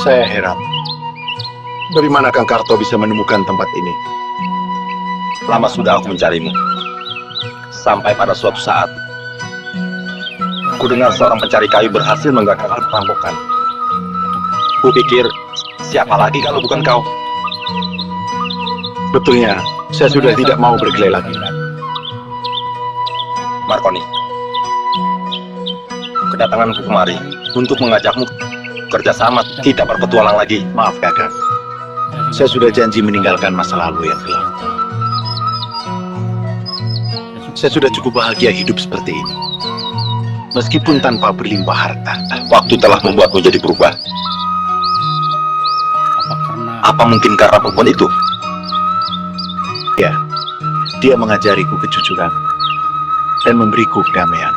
Saya heran, dari mana Kang Karto bisa menemukan tempat ini? Lama sudah aku mencarimu. Sampai pada suatu saat, ku dengar seorang pencari kayu berhasil menggagalkan perampokan. Ku pikir, siapa lagi kalau bukan kau? Betulnya, saya sudah tidak mau berkelahi lagi. Markoni, kedatanganku kemari untuk mengajakmu kerjasama, tidak berpetualang lagi. Maaf kakak, saya sudah janji meninggalkan masa lalu yang gelap. Saya sudah cukup bahagia hidup seperti ini, meskipun tanpa berlimpah harta. Waktu telah membuatmu jadi berubah. Apa mungkin karena perempuan itu? Ya, dia mengajariku kejujuran dan memberiku kedamaian.